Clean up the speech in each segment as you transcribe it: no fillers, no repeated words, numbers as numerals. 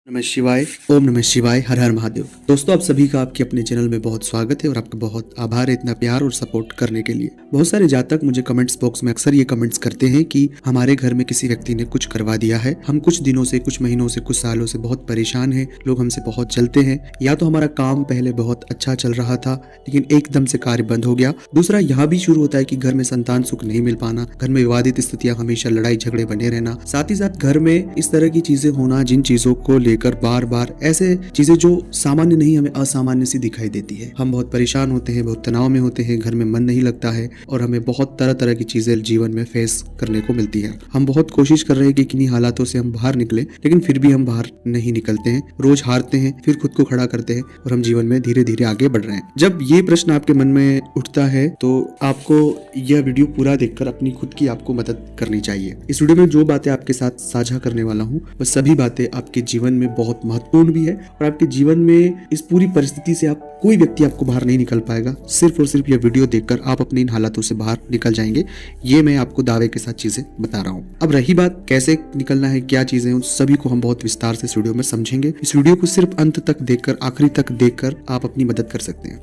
नमः शिवाय। ओम नमः शिवाय। हर हर महादेव। दोस्तों, आप सभी का आपके अपने चैनल में बहुत स्वागत है और आपका बहुत आभार है इतना प्यार और सपोर्ट करने के लिए। बहुत सारे जातक मुझे कमेंट्स बॉक्स में अक्सर ये कमेंट्स करते हैं कि हमारे घर में किसी व्यक्ति ने कुछ करवा दिया है, हम कुछ दिनों से, कुछ महीनों से, कुछ सालों से बहुत परेशान हैं, लोग हमसे बहुत जलते हैं। या तो हमारा काम पहले बहुत अच्छा चल रहा था लेकिन एकदम से कार्य बंद हो गया। दूसरा यहाँ भी शुरू होता है कि घर में संतान सुख नहीं मिल पाना, घर में विवादित स्थितियां, हमेशा लड़ाई झगड़े बने रहना, साथ ही साथ घर में इस तरह की चीजें होना जिन चीजों को लेकर बार बार ऐसे चीजें जो सामान्य नहीं हमें असामान्य सी दिखाई देती है। हम बहुत परेशान होते हैं, बहुत तनाव में होते हैं, घर में मन नहीं लगता है और हमें बहुत तरह तरह की चीजें जीवन में फेस करने को मिलती है। हम बहुत कोशिश कर रहे हैं कि किन्हीं हालातों से हम बाहर निकले, लेकिन फिर भी हम बाहर नहीं निकलते हैं। रोज हारते हैं, फिर खुद को खड़ा करते हैं और हम जीवन में धीरे धीरे आगे बढ़ रहे हैं। जब ये प्रश्न आपके मन में उठता है तो आपको यह वीडियो पूरा देखकर अपनी खुद की आपको मदद करनी चाहिए। इस वीडियो में जो बातें आपके साथ साझा करने वाला हूँ वह सभी बातें आपके जीवन में बहुत महत्वपूर्ण भी है और आपके जीवन में इस पूरी परिस्थिति से आप कोई व्यक्ति आपको बाहर नहीं निकल पाएगा। सिर्फ और सिर्फ यह वीडियो देखकर आप अपने इन हालातों से बाहर निकल जाएंगे। ये मैं आपको दावे के साथ चीजें बता रहा हूँ। अब रही बात कैसे निकलना है, क्या चीजें, उन सभी को हम बहुत विस्तार से इस वीडियो में समझेंगे। इस वीडियो को सिर्फ अंत तक देखकर, आखिरी तक देखकर आप अपनी मदद कर सकते हैं।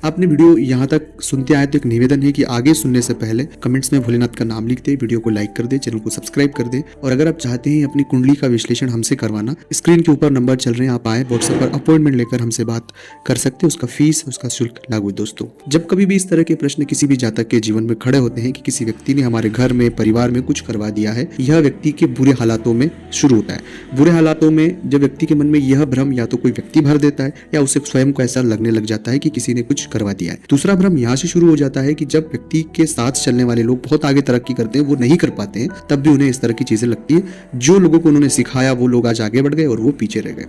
आपने वीडियो यहाँ तक सुनते आए तो एक निवेदन है कि आगे सुनने से पहले कमेंट्स में भोलेनाथ का नाम लिख दे, वीडियो को लाइक कर दे, चैनल को सब्सक्राइब कर दे। और अगर आप चाहते हैं अपनी कुंडली का विश्लेषण हमसे करवाना, स्क्रीन के ऊपर नंबर चल रहे हैं, आप आए व्हाट्सएप पर अपॉइंटमेंट लेकर हमसे बात कर सकते हैं। उसका फीस, उसका शुल्क लागू है। दोस्तों, जब कभी भी इस तरह के प्रश्न किसी भी जातक के जीवन में खड़े होते हैं कि किसी व्यक्ति ने हमारे घर में, परिवार में कुछ करवा दिया है, यह व्यक्ति के बुरे हालातों में शुरू होता है। बुरे हालातों में जब व्यक्ति के मन में यह भ्रम या तो कोई व्यक्ति भर देता है या उसे स्वयं को ऐसा लगने लग जाता है कि किसी ने कुछ करवा दिया है। दूसरा भ्रम यहाँ से शुरू हो जाता है कि जब व्यक्ति के साथ चलने वाले लोग बहुत आगे तरक्की करते हैं, वो नहीं कर पाते हैं, तब भी उन्हें इस तरह की चीजें लगती है। जो लोगों को उन्होंने सिखाया वो लोग आज आगे बढ़ गए और वो पीछे रह गए।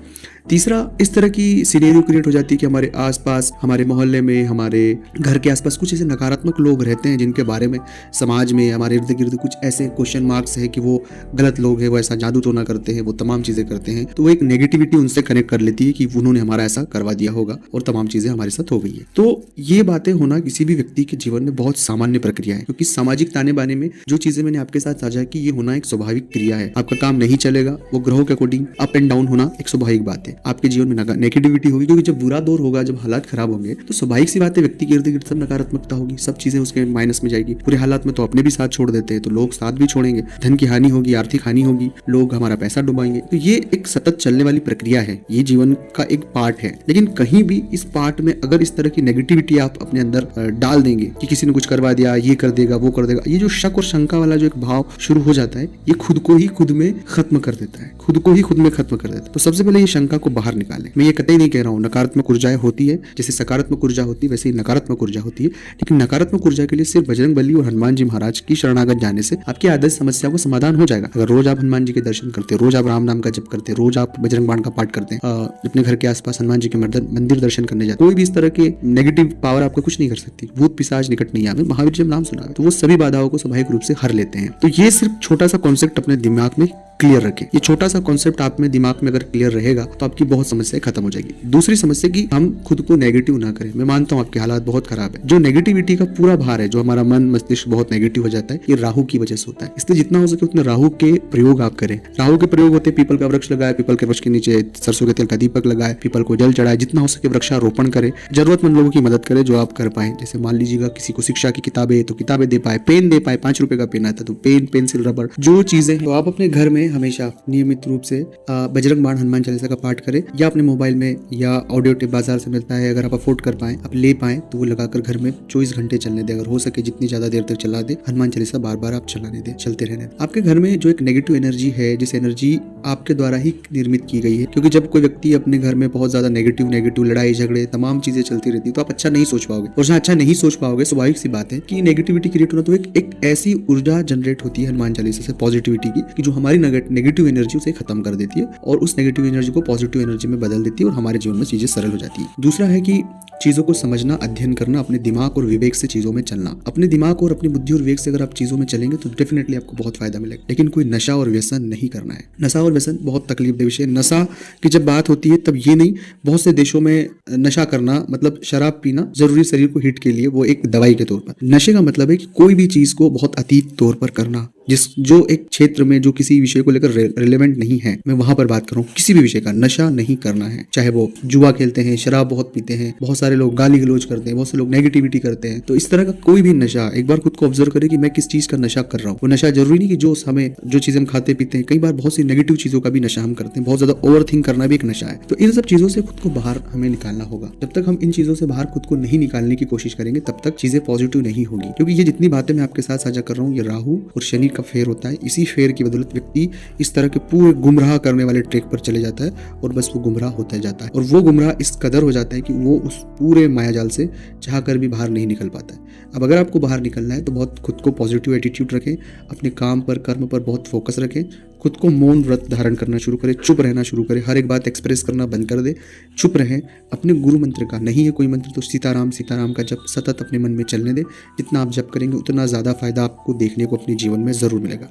तीसरा, इस तरह की सिनेरियो क्रिएट हो जाती है कि हमारे आसपास, हमारे मोहल्ले में, हमारे घर के आसपास कुछ ऐसे नकारात्मक लोग रहते हैं जिनके बारे में समाज में, हमारे इर्द गिर्द कुछ ऐसे क्वेश्चन मार्क्स है कि वो गलत लोग हैं, वो ऐसा जादू टोना करते हैं, वो तमाम चीजें करते हैं। तो वो एक नेगेटिविटी उनसे कनेक्ट कर लेती है कि उन्होंने हमारा ऐसा करवा दिया होगा और तमाम चीजें हमारे साथ हो गई है। तो ये बातें होना किसी भी व्यक्ति के जीवन में बहुत सामान्य प्रक्रिया है, क्योंकि सामाजिक ताने बाने में जो चीजें मैंने आपके साथ साझा की, ये होना एक स्वाभाविक क्रिया है। आपका काम नहीं चलेगा, वो ग्रहों के अकॉर्डिंग अप एंड डाउन होना एक स्वाभाविक बात है। आपके जीवन में नेगेटिविटी होगी, क्योंकि जब बुरा दौर होगा, जब हालात खराब होंगे, तो स्वाभाविक सी बात है व्यक्ति के इर्द गिर्द सब नकारात्मकता होगी, सब चीजें उसके माइनस में जाएगी। बुरे हालात में तो अपने भी साथ छोड़ देते हैं, तो लोग साथ भी छोड़ेंगे, धन की हानि होगी, आर्थिक हानि होगी, लोग हमारा पैसा डुबाएंगे। तो ये एक सतत चलने वाली प्रक्रिया है, ये जीवन का एक पार्ट है। लेकिन कहीं भी इस पार्ट में अगर इस तरह की नेगेटिविटी आप अपने अंदर डाल देंगे कि किसी ने कुछ करवा दिया, ये कर देगा, वो कर देगा, ये जो शक और शंका वाला जो एक भाव शुरू हो जाता है, ये खुद को ही खुद में खत्म कर देता है, खुद को ही खुद में खत्म कर देता है। तो सबसे पहले ये शंका को बाहर निकालें। मैं ये कतई नहीं कह रहा हूँ नकारात्मक ऊर्जाएं होती है, जैसे सकारात्मक ऊर्जा होती है वैसे ही नकारात्मक ऊर्जा होती है। लेकिन नकारात्मक ऊर्जा के लिए सिर्फ बजरंग बली और हनुमान जी महाराज की शरणागत जाने से आपकी आदर्श समस्या को समाधान हो जाएगा। अगर रोज आप हनुमान जी के दर्शन करते, रोज आप राम नाम का जप करते, रोज आप बजरंग बाण का पाठ करते हैं, अपने घर के आसपास हनुमान जी के मंदिर दर्शन करने जाते, कोई भी इस तरह के नेगेटिव पावर आपको कुछ नहीं कर सकती। भूत पिशाच निकट नहीं आवे, महावीर जब नाम सुना तो वो सभी बाधाओं को स्वाभाविक रूप से हर लेते हैं। तो ये सिर्फ छोटा सा कॉन्सेप्ट अपने दिमाग में क्लियर रखें। ये छोटा सा कॉन्सेप्ट आप में दिमाग में अगर क्लियर रहेगा तो आपकी बहुत समस्याएं खत्म हो जाएगी। दूसरी समस्या कि हम खुद को नेगेटिव ना करें। मैं मानता हूँ आपके हालात बहुत खराब है, जो नेगेटिविटी का पूरा भार है, जो हमारा मन मस्तिष्क बहुत नेगेटिव हो जाता है, ये राहु की वजह से होता है। इसलिए जितना हो सके उतना राहु के प्रयोग आप करें। राहु के प्रयोग होते हैं, पीपल का वृक्ष लगाए, पीपल के वृक्ष के नीचे सरसों के तेल का दीपक लगाए, पीपल को जल चढ़ाए, जितना हो सके वृक्षारोपण करें, जरूरतमंद लोगों की मदद करें जो आप कर पाए। जैसे मान लीजिएगा किसी को शिक्षा की किताबें तो किताबें दे पाए, पेन दे पाए, 5 रुपए का पेन आता तो पेन, पेंसिल, रबड़, जो चीजें तो आप अपने घर में हमेशा नियमित रूप से बजरंग बाण, हनुमान चालीसा का पाठ करें, या अपने मोबाइल में या ऑडियो टेप बाजार से मिलता है, अगर आप अफोर्ड कर पाए, आप ले पाए तो वो लगाकर घर में 24 घंटे चलने दे। अगर हो सके जितनी ज्यादा देर तक चला दे, हनुमान चालीसा बार बार आप चलाने दे, चलते रहने। आपके घर में जो एक नेगेटिव एनर्जी है, जिस एनर्जी आपके द्वारा ही निर्मित की गई है, क्योंकि जब कोई व्यक्ति अपने घर में बहुत ज्यादा नेगेटिव लड़ाई झगड़े तमाम चीजें चलती रहती है तो आप अच्छा नहीं सोच पाओगे, और जहाँ अच्छा नहीं सोच पाओगे स्वाभाविक सी बात है कि नेगेटिविटी क्रिएट होना, तो एक ऐसी ऊर्जा जनरेट होती है हनुमान चालीसा से पॉजिटिविटी की, कि जो हमारी नेगेटिव एनर्जी उसे खत्म कर देती है और उस नेगेटिव एनर्जी को पॉजिटिव एनर्जी में बदल देती है और हमारे जीवन में चीजें सरल हो जाती है। दूसरा है कि चीजों को समझना, अध्ययन करना, अपने दिमाग और विवेक से चीजों में चलना। अपने दिमाग और अपनी बुद्धि और विवेक से अगर आप चीजों में चलेंगे तो डेफिनेटली आपको बहुत फायदा मिलेगा। लेकिन कोई नशा और व्यसन नहीं करना है। नशा और व्यसन बहुत तकलीफदेह विषय। नशा की जब बात होती है तब ये नहीं, बहुत से देशों में नशा करना मतलब शराब पीना जरूरी शरीर को हिट के लिए, वो एक दवाई के तौर पर। नशे का मतलब है कि कोई भी चीज को बहुत अतीत तौर पर करना, जो एक क्षेत्र में, जो किसी विषय विषय को लेकर रिलेवेंट नहीं है, मैं वहां पर बात कर रहा हूँ। किसी भी विषय का नशा नहीं करना है, चाहे वो जुआ खेलते हैं, शराब बहुत पीते हैं, बहुत सारे लोग गाली गलौज करते हैं, बहुत से लोग नेगेटिविटी करते हैं। तो इस तरह का कोई भी नशा, एक बार खुद को ऑब्जर्व करें कि मैं किस चीज का नशा कर रहा हूँ। वो नशा जरूरी नहीं कि जो चीजें हम खाते पीते हैं, कई बार बहुत सी नेगेटिव चीजों का भी नशा हम करते हैं। बहुत ज्यादा ओवर थिंक करना भी एक नशा है। तो इन सब चीजों से खुद को बाहर हमें निकालना होगा। जब तक हम इन चीजों से बाहर खुद को नहीं निकालने की कोशिश करेंगे तब तक चीजें पॉजिटिव नहीं होगी। क्योंकि ये जितनी बातें मैं आपके साथ साझा कर रहा हूँ, ये राहु और शनि का फेर होता है। इसी फेर की बदौलत व्यक्ति इस तरह के पूरे गुमराह करने वाले ट्रैक पर चले जाता है और बस वो गुमराह होता जाता है। और वो गुमराह इस कदर हो जाता है कि वो उस पूरे मायाजाल से चाह कर भी बाहर नहीं निकल पाता है। अब अगर आपको बाहर निकलना है तो बहुत खुद को पॉजिटिव एटीट्यूड रखें, अपने काम पर, कर्म पर बहुत फोकस रखें, खुद को मौन व्रत धारण करना शुरू करें, चुप रहना शुरू करें, हर एक बात एक्सप्रेस करना बंद कर दे, चुप रहें। अपने गुरु मंत्र का नहीं है कोई मंत्र तो सीताराम सीताराम का जप सतत अपने मन में चलने दें। जितना आप जप करेंगे उतना ज़्यादा फायदा आपको देखने को अपने जीवन में ज़रूर मिलेगा।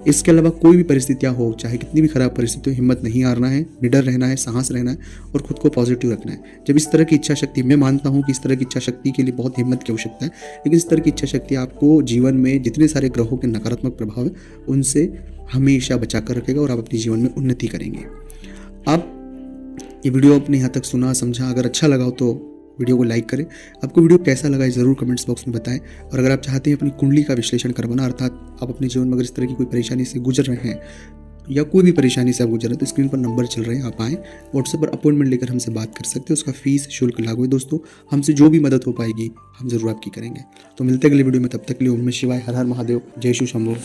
इसके अलावा कोई भी परिस्थितियाँ हो, चाहे कितनी भी खराब परिस्थिति हो, हिम्मत नहीं हारना है, निडर रहना है, साहस रहना है और खुद को पॉजिटिव रखना है। जब इस तरह की इच्छा शक्ति, मैं मानता हूँ कि इस तरह की इच्छा शक्ति के लिए बहुत हिम्मत की आवश्यकता है, लेकिन इस तरह की इच्छा शक्ति आपको जीवन में जितने सारे ग्रहों के नकारात्मक प्रभाव है उनसे हमेशा बचा कर रखेगा और आप अपने जीवन में उन्नति करेंगे। आप ये वीडियो अपने यहाँ तक सुना समझा, अगर अच्छा लगा हो तो वीडियो को लाइक करें। आपको वीडियो कैसा लगा ज़रूर कमेंट्स बॉक्स में बताएं। और अगर आप चाहते हैं अपनी कुंडली का विश्लेषण करवाना, अर्थात आप अपने जीवन में अगर इस तरह की कोई परेशानी से गुजर रहे हैं या कोई भी परेशानी से आप गुजर रहे हैं तो स्क्रीन पर नंबर चल रहे हैं, आप आएँ, व्हाट्सएप पर अपॉइंटमेंट लेकर हमसे बात कर सकते हैं। उसका फीस शुल्क लागू है दोस्तों। हमसे जो भी मदद हो पाएगी हम जरूर आपकी करेंगे। तो मिलते हैं अगले वीडियो में, तब तक के लिए ओम नमः शिवाय, हर हर महादेव, जय शिव शंभो।